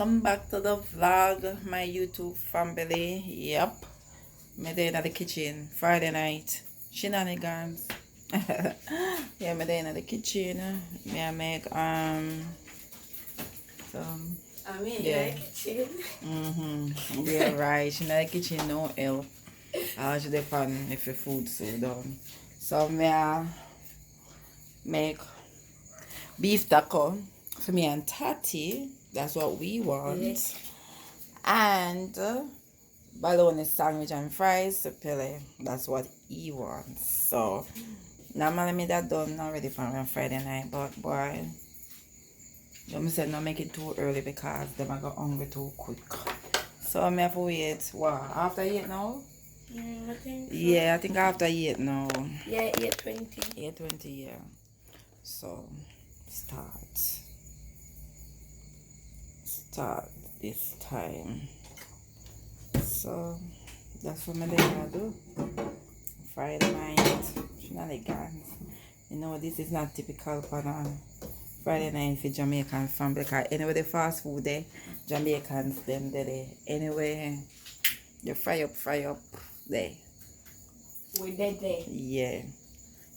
welcome back to the vlog, my YouTube family. Yep, me there in the kitchen Friday night shenanigans. Yeah, me there in the kitchen. Me I make some. I'm in Yeah. the kitchen. Yeah, right. In the kitchen, no help. I should depend if the food so done. So me I make beef taco for me and Tati. That's what we want. Yes. And bologna sandwich and fries to Pele. That's what he wants. So normally me that done already for me on Friday night, but boy, you said not make it too early because them I got hungry too quick. So me have to wait. What, after 8 now? I think so. Yeah, I think after 8 now. Yeah, 8:20. 8:20, yeah. So start this time. So that's what I'm gonna do. Friday night shenanigans. You know, this is not typical for Friday night for Jamaican family because anyway the fast food there, Jamaicans them there. Anyway, you fry up there. We're dead there. Yeah.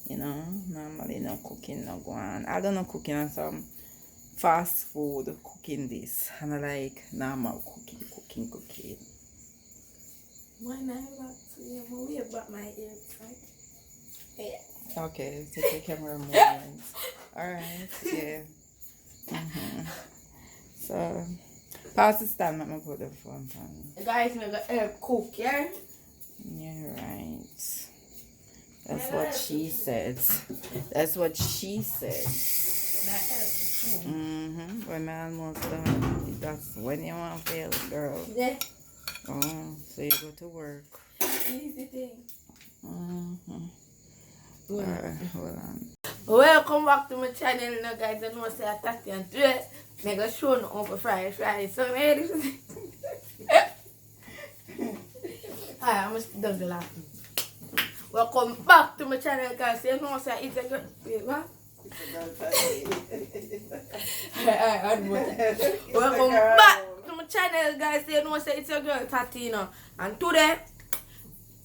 You know, normally no cooking no go on. I don't know cooking on some fast food cooking this. And I like normal cooking. Why not back to you? I'm way back my ears, right? Yeah. Okay, take the camera movements. Alright, yeah. So, pass the stand, let me put the phone on. Guys, I'm gonna help cook, yeah? Yeah, right. That's what she says. That's what she says. When I almost done, that's when you want to fail, girl. Yeah. Oh, so you go to work. Easy thing. Alright, hold on. Welcome back to my channel, you know, guys. I know say I Tati and today I'm gonna show you over fries. So, hi, I'm just done the laughing. Welcome back to my channel, guys. You know say it's a good. Wait, what? Welcome back to my channel, guys. You know say it's your girl Tati, you know. And today,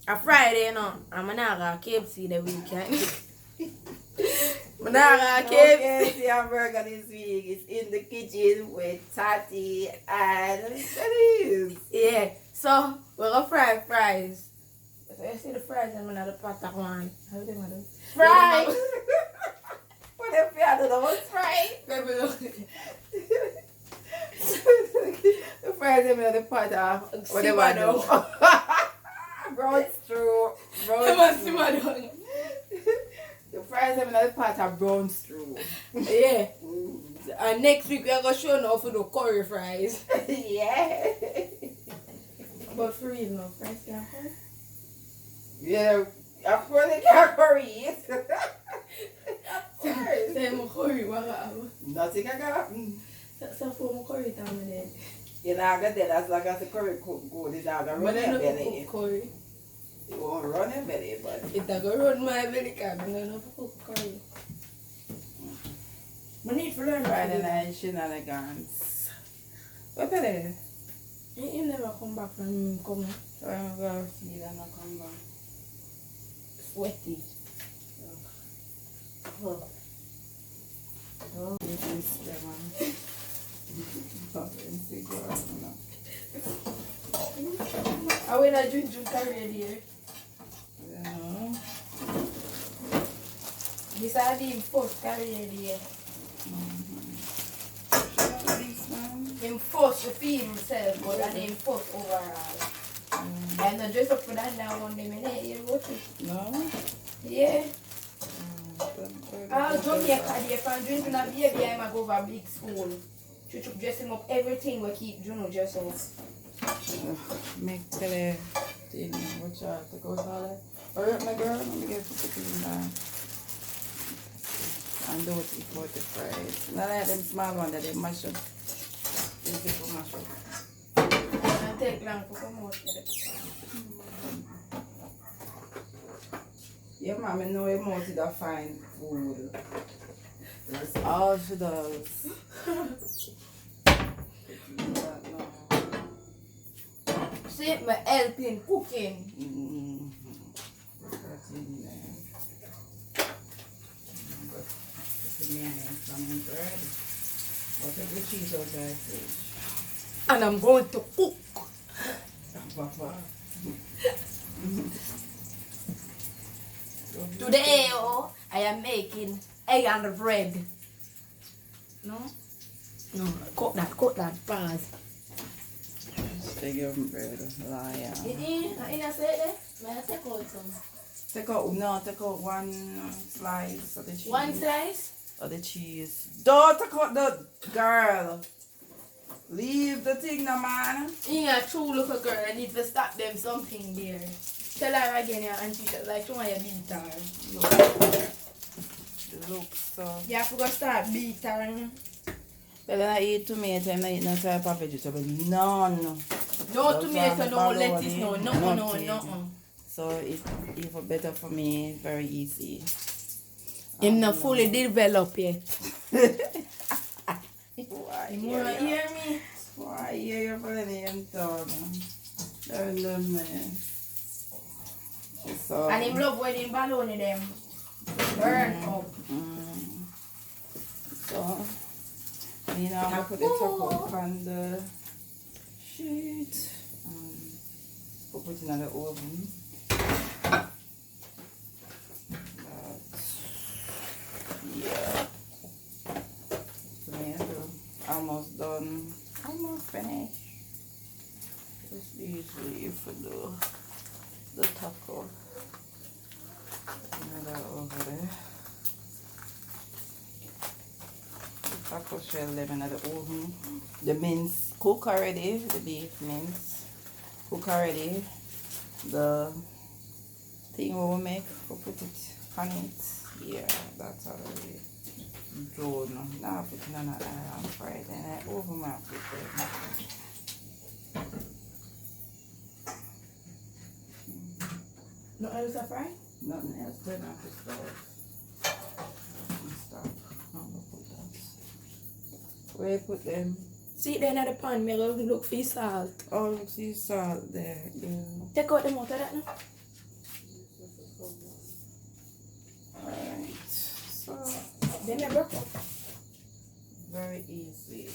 a Friday, you know, I'm gonna go KFC the weekend. I'm gonna go KFC hamburger this week. It's in the kitchen with Tati and Denise. Yeah, so we're gonna fry fries. So you see the fries in another pot of one. How do you do? Fries! What if you had those fries? Baby, look. The fries in the pot of whatever do. Brown stew. The fries in the pot of brown stew. Yeah. And next week we're gonna show you how to do curry fries. Yeah. But for real, no fries can't curry. Yeah, of course they can't curry it. Of course. Say I'm curry, what happened? Nothing I got. So for my curry time with it. You're not going to do that as long as the curry cook good. It's not going to run your belly. Curry. It won't run your belly, but... It's not going to run my belly because I'm going to cook curry. I need to learn Friday night shenanigans. What belly? He never come back from him coming. So I'm going to see them not come back. Sweaty. Oh. Oh, this is the one. I will not drink curry here. Yeah. This is the first curry here. Him first to feed himself, but that him first overall. I'm not dressed up for that now one day, man. You watch it? No? Yeah. I'll Jamaica, if I'm drinking a baby, I'm going to go over a big school. Chuchu dress him up, everything will keep Juno dress up. Make the thing, watch out, to go all that. Hurry up, my girl, let me get the in there. And don't eat about the fries. None of them small ones that they mash up. They people mash up. And take long to come out. Yeah, mommy know your mouth is a fine food. That's all she does. See, my helping cooking. That's in there. But the mayonnaise from the bread. But the cheese outside fridge. And I'm going to cook. Papa. Today, oh, I am making egg and bread. No? No, cook that, pause. Egg and bread, liar. I say that? May I take out some? Take out one slice of the cheese. One slice? Of the cheese. Don't take out the girl. Leave the thing, no man. You're a true little girl. I need to stop them something there. Tell her again, your auntie, like, show her your beat her. Look, so. You have to go start beat her. Well, I eat tomato and I eat no type of vegetable. None. No tomato, no lettuce, no. So it's even better for me, very easy. Him not fully developed yet. Why You wanna hear me? Why hear you for the name town? So, And him love when him baloney them burn up. So, you know, I'm going to put the chocolate on the sheet. Put it in the oven. Yeah. Tomato almost done. Almost finished. Just easy if you do the taco. That over there. The taco shell them in the oven. The mince cook already. The beef mince cook already. The thing we will make, we'll put it on it. Yeah, that's already done. Now I put it on the iron fry. Then I oven my put it. Nothing else to fry? Nothing else. Turn off the stove. Stop. I'm gonna put that. Where you put them? See then at the pan, me look for salt. Oh, look, see salt there. Yeah. Take out them out of that now. Alright. So, Then I broke up. very easy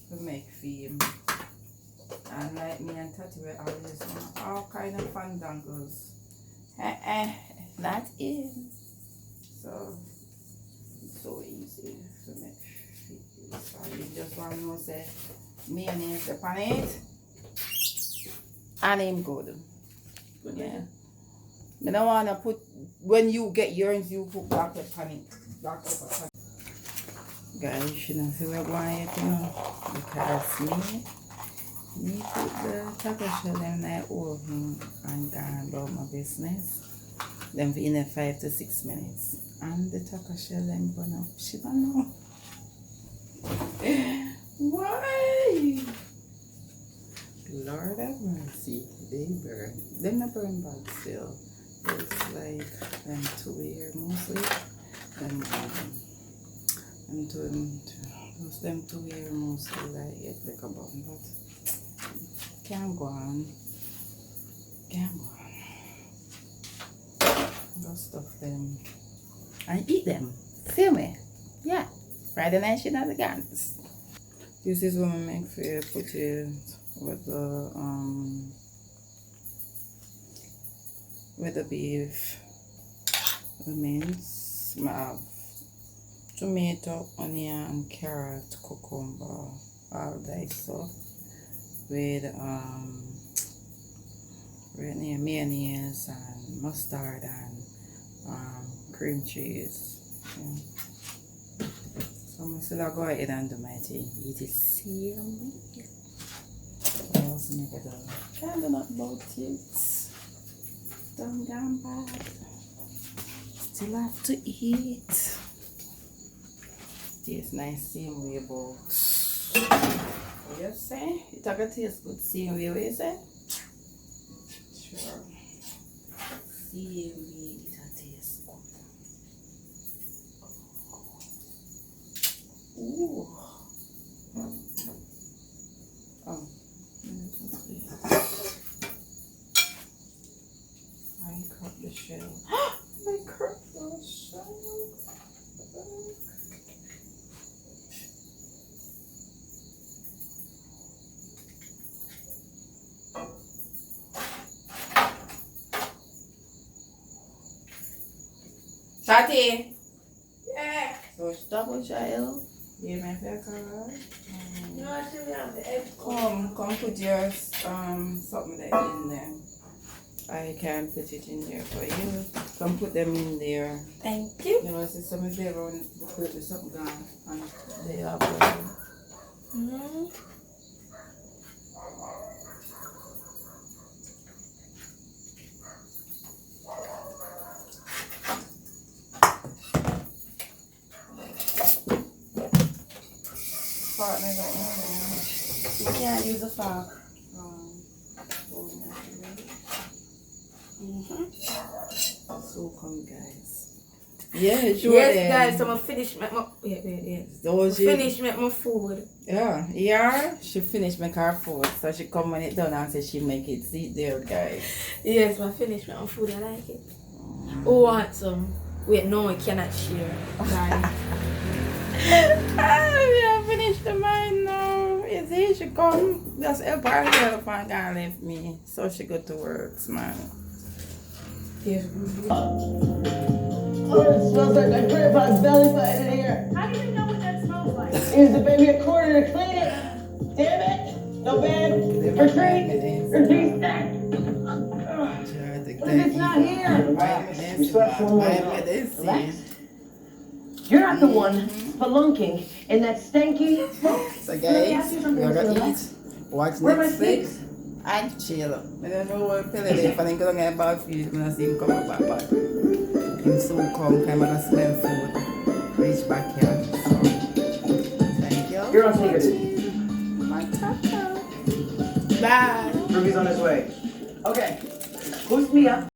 to make film. And like me and Tati were always on all kind of fandangles. That is. So, it's so easy to make film. So you just want to know, say, mayonnaise upon it. And I'm good. Yeah. I don't want to put, when you get yours, you put black pepper on it. Black pepper on it. Guys, you shouldn't see what going on, you know, because me put the taco shell in the oven and gone about my business. Then for in 5 to 6 minutes. And the taco shell then burn up. She don't know. Why? Lord have mercy. They burn. Them not burn bad still. It's like them 2 here mostly. And them 2 here mostly like it like a button, but can't go on. Can't go on. Go stuff them and eat them. Feel me? Yeah. Friday night shenanigans. This is what I make for you. Put it with the beef, the mince, tomato, onion, carrot, cucumber, all diced up with mayonnaise and mustard and cream cheese. Yeah. So I'm still go ahead and do my thing. Eat it same. What else make it done? Can't do nothing about it. Don't gone bad. Still have to eat. Tastes nice same way, but what you say? It gonna taste good same way, what you say? Sure. Same way it tastes good. Ooh. the shell. I cracked the shell. Tati. Yeah. So it's double shell. Yeah, my fair color. No, I should have the egg. Come put your something there in there. I can put it in there for you. Come put them in there. Thank you. You know, see some of them around put something gone and they have Mm-hmm. partners are in there. You can't use a fork. So come guys. Yeah, sure. Yes, guys, I'm gonna finish my finish my food. Yeah, she finished make her food, so she come when it done and say she make it. See there, guys. Yes, I finished my food. I like it. Who wants some? Wait, no, I cannot share. Guys. I finished the mine now. You see, she come just help her help and can't leave me, so she go to work, man. Yes. Oh, it smells like my grandpa's belly button in here. How do you know what that smells like? Here's the baby a quarter to clean it. Damn it. No bed. Retreat. Retreat stack. What if it's not here? You slept for Relax. You're not the one spelunking in that stanky. So guys, we're gonna eat, watch Where are my Netflix, steaks? and chill. I don't know what pill it is, but I'm gonna get bad food when I see him come back, but him soon come, kind of smell food, reach back here. So, thank you. You're on sneakers. My taco. Bye. Ruby's on his way. Okay. Boost me up